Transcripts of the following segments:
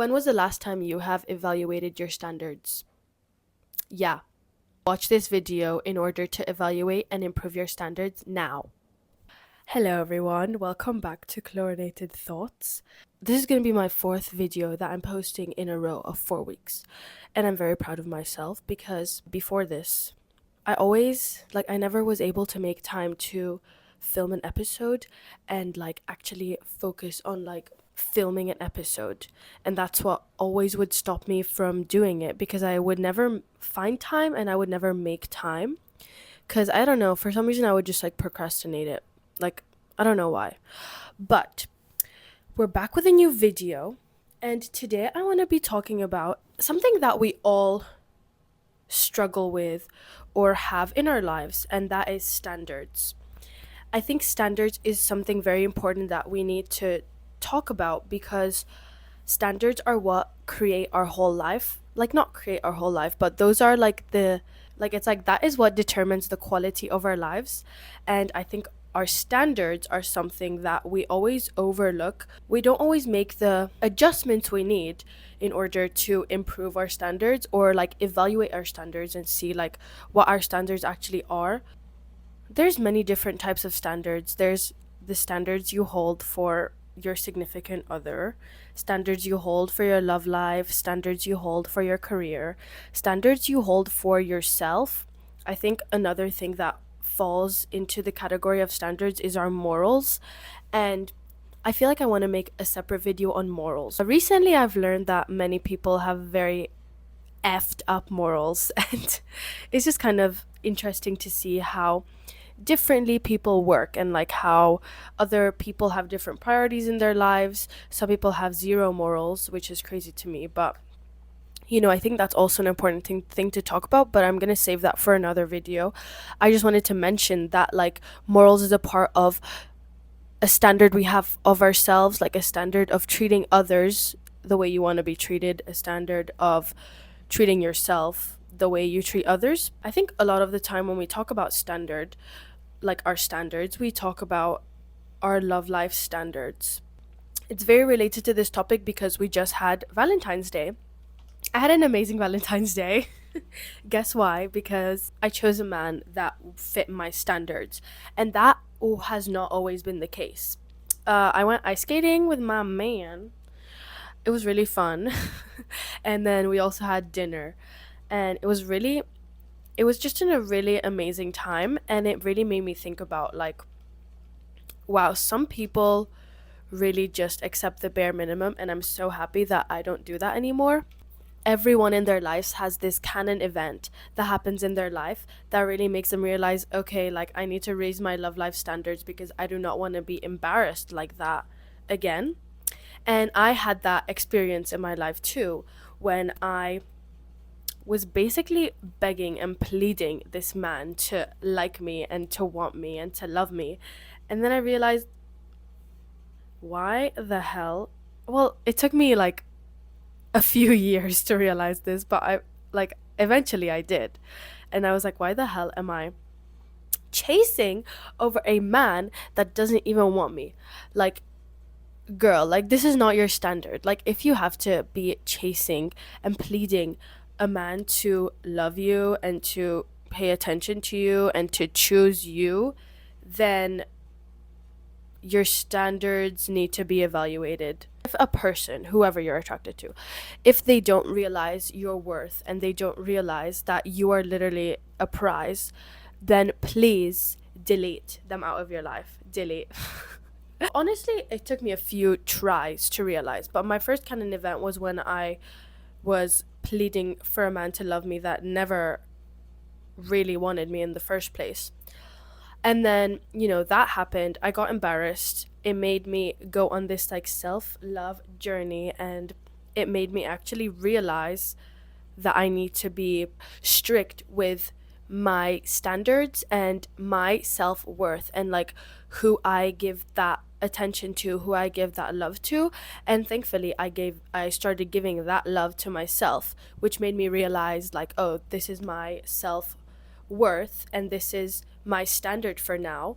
When was the last time you have evaluated your standards? Yeah. Watch this video in order to evaluate and improve your standards now. Hello everyone, welcome back to Chlorinated Thoughts. This is going to be my fourth video that I'm posting in a row of 4 weeks. And I'm very proud of myself because before this, I never was able to make time to film an episode and actually focus on filming an episode. And that's what always would stop me from doing it because I would never find time and I would never make time. Because I don't know, for some reason I would just procrastinate it. I don't know why. But we're back with a new video. And today I want to be talking about something that we all struggle with or have in our lives, and that is standards. I think standards is something very important that we need to talk about because standards are what create our whole life. Not create our whole life, but those are that is what determines the quality of our lives. And I think our standards are something that we always overlook. We don't always make the adjustments we need in order to improve our standards or evaluate our standards and see what our standards actually are. There's many different types of standards. There's the standards you hold for your significant other, standards you hold for your love life, standards you hold for your career, standards you hold for yourself. I think another thing that falls into the category of standards is our morals, and I feel like I want to make a separate video on morals. Recently I've learned that many people have very effed up morals and it's just kind of interesting to see how differently people work and how other people have different priorities in their lives. Some people have zero morals, which is crazy to me, but I think that's also an important thing to talk about, but I'm going to save that for another video. I just wanted to mention that morals is a part of a standard we have of ourselves, a standard of treating others the way you want to be treated, a standard of treating yourself the way you treat others. I think a lot of the time when we talk about our standards, we talk about our love life standards. It's very related to this topic because we just had Valentine's Day. I had an amazing Valentine's Day. Guess why? Because I chose a man that fit my standards, and that has not always been the case. I went ice skating with my man. It was really fun. And then we also had dinner, and it was just in a really amazing time, and it really made me think about wow, some people really just accept the bare minimum, and I'm so happy that I don't do that anymore. Everyone in their lives has this canon event that happens in their life that really makes them realize, okay, I need to raise my love life standards because I do not want to be embarrassed like that again. And I had that experience in my life too, when I was basically begging and pleading this man to like me and to want me and to love me. And then I realized, why the hell? Well, it took me a few years to realize this, but I eventually I did. And I was like, why the hell am I chasing over a man that doesn't even want me? Girl, this is not your standard. If you have to be chasing and pleading a man to love you and to pay attention to you and to choose you, then your standards need to be evaluated. If a person, whoever you're attracted to, if they don't realize your worth and they don't realize that you are literally a prize, then please delete them out of your life. Delete. Honestly, it took me a few tries to realize, but my first canon event was when I was pleading for a man to love me that never really wanted me in the first place. And then, that happened. I got embarrassed. It made me go on this self-love journey, and it made me actually realize that I need to be strict with my standards and my self-worth and who I give that attention to, who I give that love to. And thankfully I started giving that love to myself, which made me realize oh, this is my self-worth and this is my standard for now,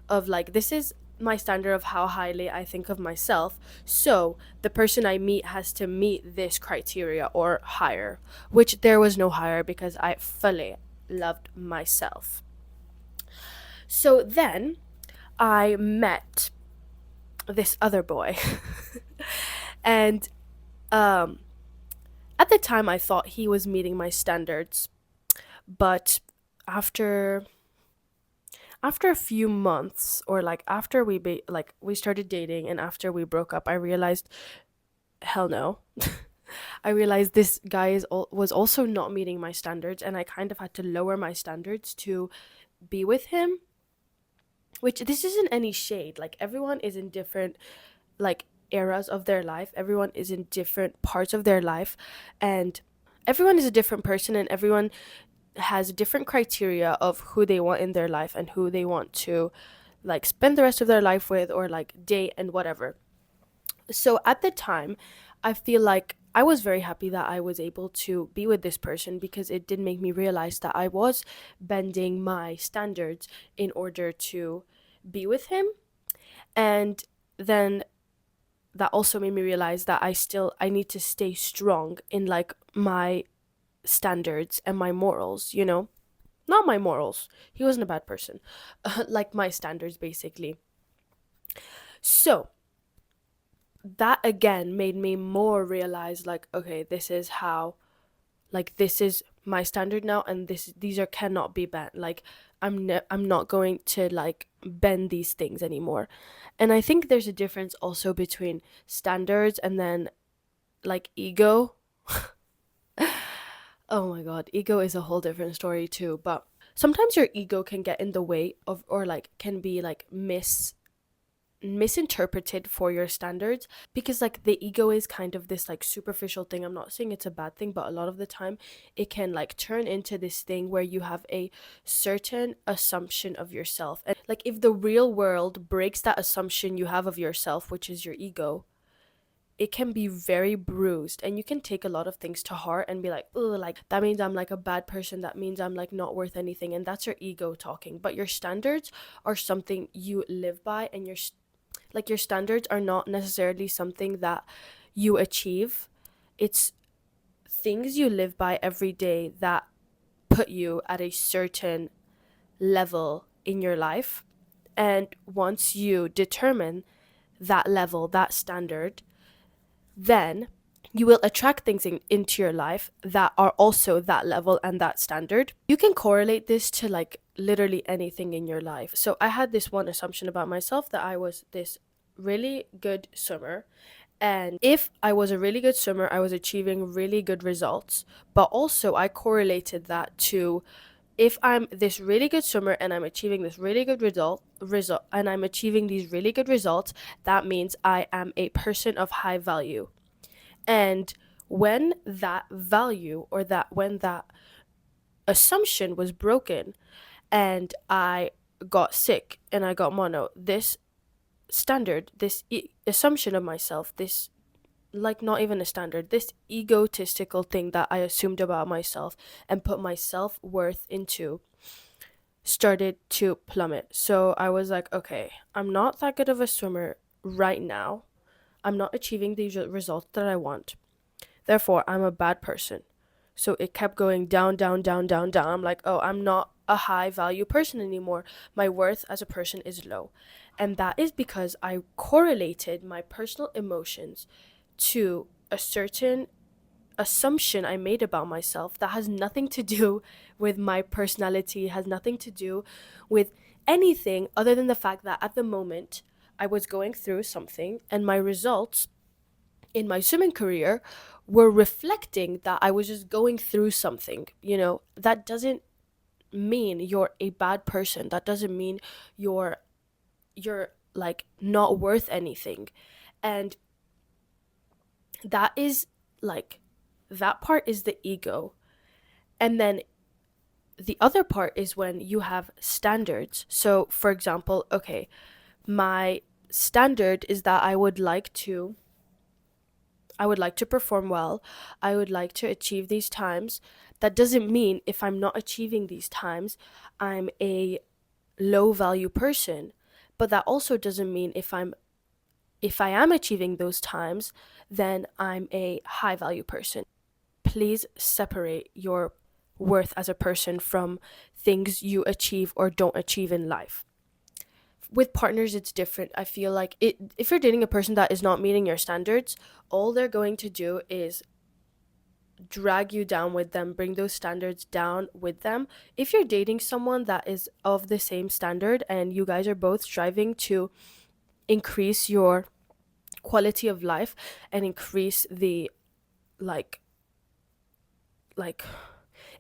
of this is my standard of how highly I think of myself. So the person I meet has to meet this criteria or higher, which there was no higher because I fully loved myself. So then I met this other boy. And um, at the time, I thought he was meeting my standards. But after after a few months, or like after we started dating and after we broke up, I realized, hell no. I realized this guy was also not meeting my standards, and I kind of had to lower my standards to be with him. Which, this isn't any shade. Like, everyone is in different, like, eras of their life. Everyone is in different parts of their life, and everyone is a different person, and everyone has different criteria of who they want in their life and who they want to, like, spend the rest of their life with, or like date and whatever. So at the time, I feel like I was very happy that I was able to be with this person, because it did make me realize that I was bending my standards in order to be with him. And then that also made me realize that I need to stay strong in, like, my standards and my morals, not my morals. He wasn't a bad person. Like, my standards, basically. So that again made me more realize, like, okay, this is how, like, this is my standard now, and these are cannot be bent. Like, I'm not going to, like, bend these things anymore. And I think there's a difference also between standards and then, like, ego. Oh my god, ego is a whole different story too. But sometimes your ego can get in the way of, or like can be like misinterpreted for your standards, because like the ego is kind of this like superficial thing. I'm not saying it's a bad thing, but a lot of the time it can like turn into this thing where you have a certain assumption of yourself, and like if the real world breaks that assumption you have of yourself, which is your ego, it can be very bruised, and you can take a lot of things to heart and be like, oh, like that means I'm like a bad person, that means I'm like not worth anything, and that's your ego talking. But your standards are something you live by, and your standards are not necessarily something that you achieve. It's things you live by every day that put you at a certain level in your life. And once you determine that level, that standard, then you will attract things into your life that are also that level and that standard. You can correlate this to like literally anything in your life. So I had this one assumption about myself, that I was this really good swimmer. And if I was a really good swimmer, I was achieving really good results. But also, I correlated that to, if I'm this really good swimmer and I'm achieving this really good result, and I'm achieving these really good results, that means I am a person of high value. And when that value, or that when that assumption was broken, and I got sick and I got mono, this standard, this assumption of myself, this, like, not even a standard, this egotistical thing that I assumed about myself and put my self-worth into, started to plummet. So I was like, okay, I'm not that good of a swimmer right now. I'm not achieving the results that I want. Therefore, I'm a bad person. So it kept going down, down, down, down, down. I'm like, oh, I'm not a high value person anymore. My worth as a person is low. And that is because I correlated my personal emotions to a certain assumption I made about myself that has nothing to do with my personality, has nothing to do with anything other than the fact that at the moment I was going through something, and my results in my swimming career were reflecting that I was just going through something. That doesn't mean you're a bad person. That doesn't mean you're like not worth anything. And that is like, that part is the ego. And then the other part is when you have standards. So for example, okay, my standard is that I would like to perform well. I would like to achieve these times. That doesn't mean if I'm not achieving these times, I'm a low value person. But that also doesn't mean if I am achieving those times, then I'm a high value person. Please separate your worth as a person from things you achieve or don't achieve in life. With partners, it's different. I feel like if you're dating a person that is not meeting your standards, all they're going to do is drag you down with them, bring those standards down with them. If you're dating someone that is of the same standard and you guys are both striving to increase your quality of life and increase the like like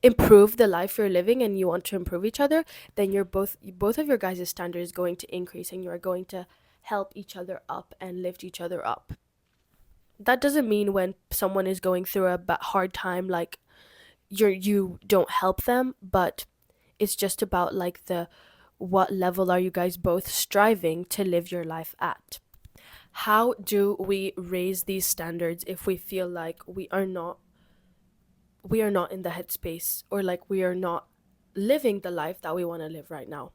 improve the life you're living, and you want to improve each other, then both of your guys' standard is going to increase and you're going to help each other up and lift each other up. That doesn't mean when someone is going through a hard time, like you don't help them, but it's just about like the what level are you guys both striving to live your life at. How do we raise these standards if we feel like we are not in the headspace, or like we are not living the life that we want to live right now?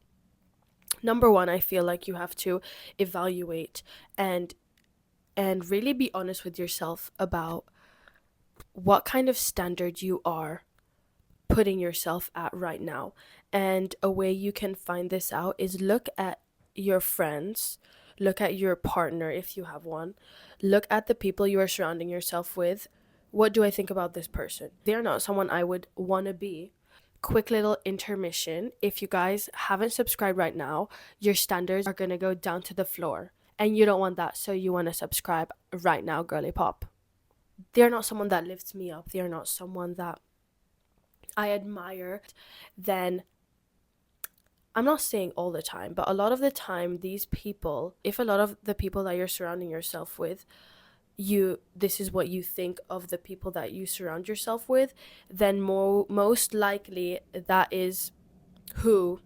Number one, I feel like you have to evaluate and really be honest with yourself about what kind of standard you are putting yourself at right now. And a way you can find this out is look at your friends, look at your partner if you have one, look at the people you are surrounding yourself with. What do I think about this person? They're not someone I would want to be. Quick little intermission. If you guys haven't subscribed right now, your standards are going to go down to the floor. And you don't want that, so you want to subscribe right now, girly pop. They're not someone that lifts me up. They're not someone that I admire. Then I'm not saying all the time, but a lot of the time, these people, if a lot of the people that you're surrounding yourself with, this is what you think of the people that you surround yourself with, then most likely that is who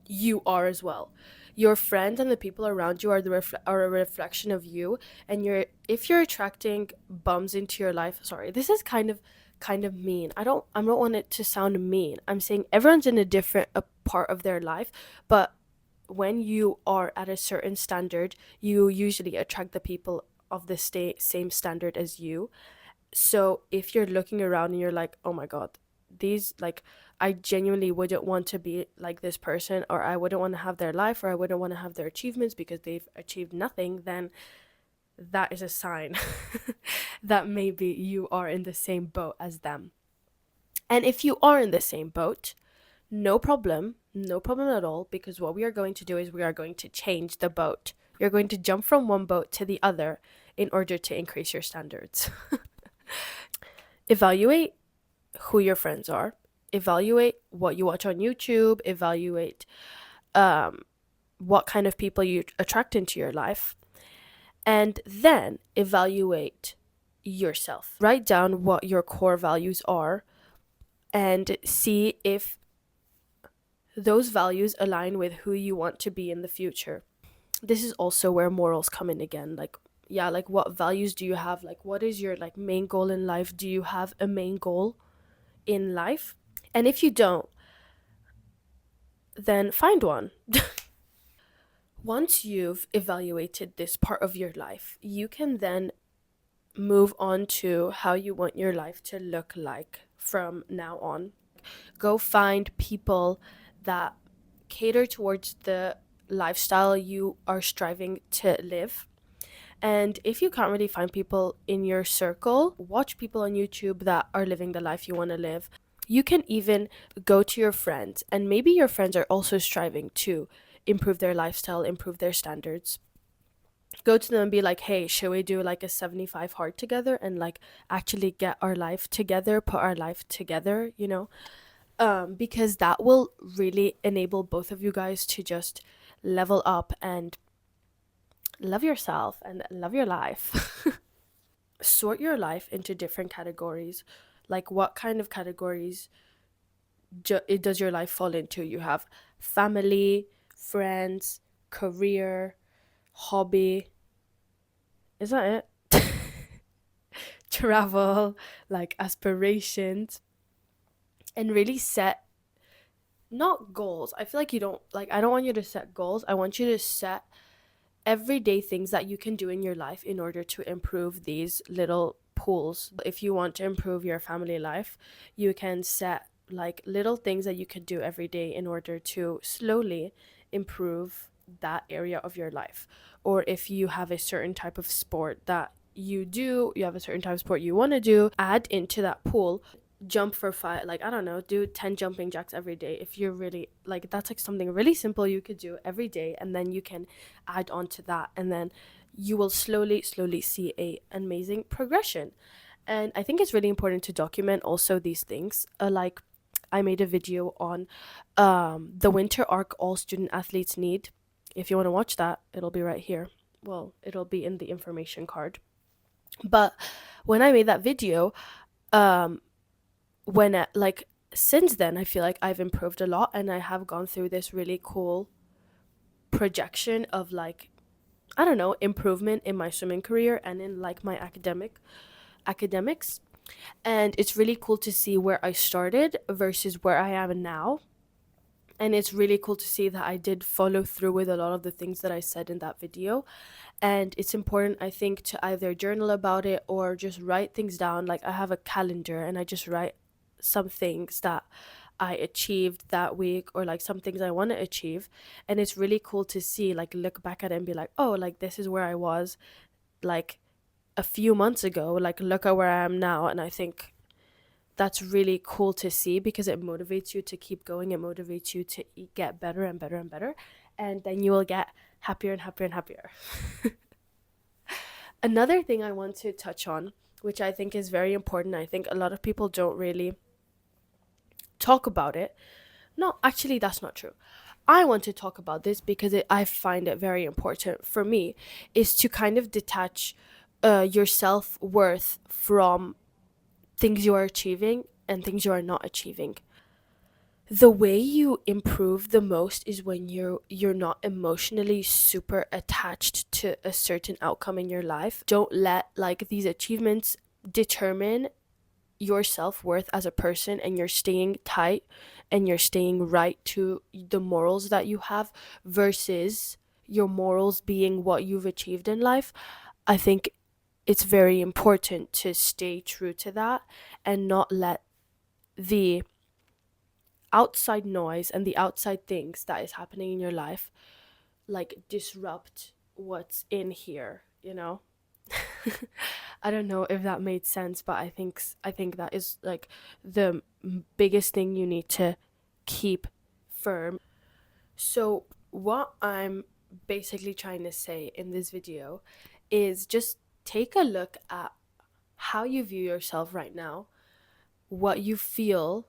you are as well. Your friends and the people around you are are a reflection of you, and if you're attracting bums into your life, sorry, this is kind of mean. I don't want it to sound mean. I'm saying everyone's in a different part of their life, but when you are at a certain standard, you usually attract the people of the same standard as you. So if you're looking around and you're like, oh my god, these, like, I genuinely wouldn't want to be like this person, or I wouldn't want to have their life, or I wouldn't want to have their achievements because they've achieved nothing, then that is a sign that maybe you are in the same boat as them. And if you are in the same boat, no problem at all, because what we are going to do is we are going to change the boat. You're going to jump from one boat to the other in order to increase your standards. Evaluate who your friends are. Evaluate what you watch on YouTube. Evaluate what kind of people you attract into your life. And then evaluate yourself. Write down what your core values are and see if those values align with who you want to be in the future. This is also where morals come in again. Like, yeah, like what values do you have? Like, what is your like main goal in life? Do you have a main goal in life? And if you don't, then find one. Once you've evaluated this part of your life, you can then move on to how you want your life to look like from now on. Go find people that cater towards the lifestyle you are striving to live. And if you can't really find people in your circle, watch people on YouTube that are living the life you want to live. You can even go to your friends, and maybe your friends are also striving to improve their lifestyle, improve their standards. Go to them and be like, hey, should we do like a 75 hard together and like actually get our life together, put our life together, you know? Because that will really enable both of you guys to just level up and love yourself and love your life. Sort your life into different categories. Like, what kind of categories does your life fall into? You have family, friends, career, hobby. Is that it? Travel, like aspirations. And really set not goals. I feel like you don't, like, I don't want you to set goals. I want you to set everyday things that you can do in your life in order to improve these little pools. If you want to improve your family life, you can set like little things that you can do every day in order to slowly improve that area of your life. Or if you have a certain type of sport that you have a certain type of sport you want to do, add into that pool, jump for 5, like, I don't know, do 10 jumping jacks every day. If you're really like, that's like something really simple you could do every day, and then you can add on to that, and then you will slowly see a amazing progression. And I think it's really important to document also these things. Like, I made a video on the winter arc all student athletes need. If you want to watch that, it'll be right here. Well, it'll be in the information card. But when I made that video, um like, since then, I feel like I've improved a lot, and I have gone through this really cool projection of, like, I don't know, improvement in my swimming career and in like my academics. And it's really cool to see where I started versus where I am now. And it's really cool to see that I did follow through with a lot of the things that I said in that video. And it's important, I think, to either journal about it or just write things down. Like, I have a calendar and I just write some things that I achieved that week, or like some things I want to achieve. And it's really cool to see, like, look back at it and be like, oh, like, this is where I was like a few months ago. Like, look at where I am now. And I think that's really cool to see, because it motivates you to keep going. It motivates you to get better and better and better. And then you will get happier and happier and happier. Another thing I want to touch on, which I think is very important, I think a lot of people don't really talk about it. No, actually, that's not true. I want to talk about this because I find it very important for me, is to kind of detach your self-worth from things you are achieving and things you are not achieving. The way you improve the most is when you're not emotionally super attached to a certain outcome in your life. Don't let like these achievements determine your self-worth as a person, and you're staying tight and you're staying right to the morals that you have versus your morals being what you've achieved in life. I think it's very important to stay true to that and not let the outside noise and the outside things that is happening in your life like disrupt what's in here, you know? I don't know if that made sense, but I think that is like the biggest thing you need to keep firm. So what I'm basically trying to say in this video is just take a look at how you view yourself right now, what you feel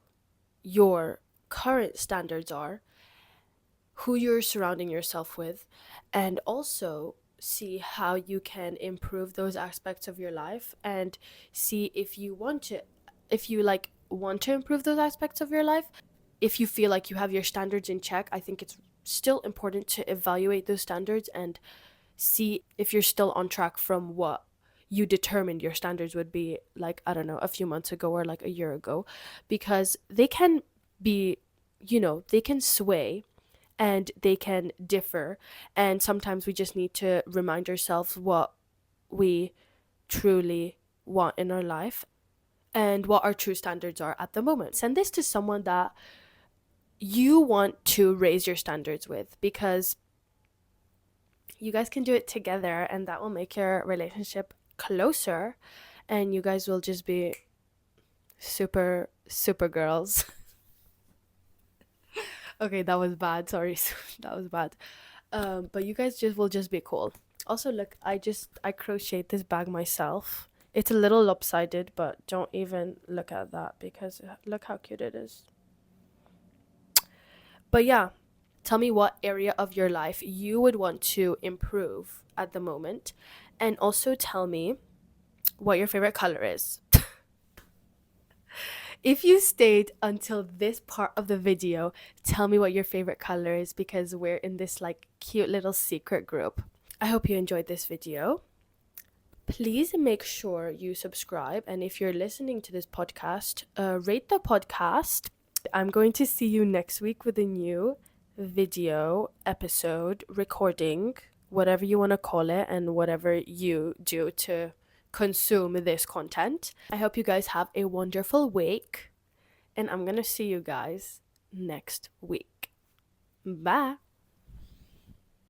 your current standards are, who you're surrounding yourself with, and also see how you can improve those aspects of your life, and see if you like want to improve those aspects of your life. If you feel like you have your standards in check, I think it's still important to evaluate those standards and see if you're still on track from what you determined your standards would be, like, I don't know, a few months ago or like a year ago, because they can be, they can sway and they can differ. And sometimes we just need to remind ourselves what we truly want in our life and what our true standards are at the moment. Send this to someone that you want to raise your standards with, because you guys can do it together and that will make your relationship closer and you guys will just be super girls. Okay, that was bad, sorry. That was bad. But you guys just will just be cool. Also, look, I crocheted this bag myself. It's a little lopsided, but don't even look at that because look how cute it is. But yeah, tell me what area of your life you would want to improve at the moment, and also tell me what your favorite color is. If you stayed until this part of the video, tell me what your favorite color is, because we're in this like cute little secret group. I hope you enjoyed this video. Please make sure you subscribe, and if you're listening to this podcast, rate the podcast I'm going to see you next week with a new video, episode, recording, whatever you want to call it, and whatever you do to consume this content. I hope you guys have a wonderful week, and I'm going to see you guys next week. Bye.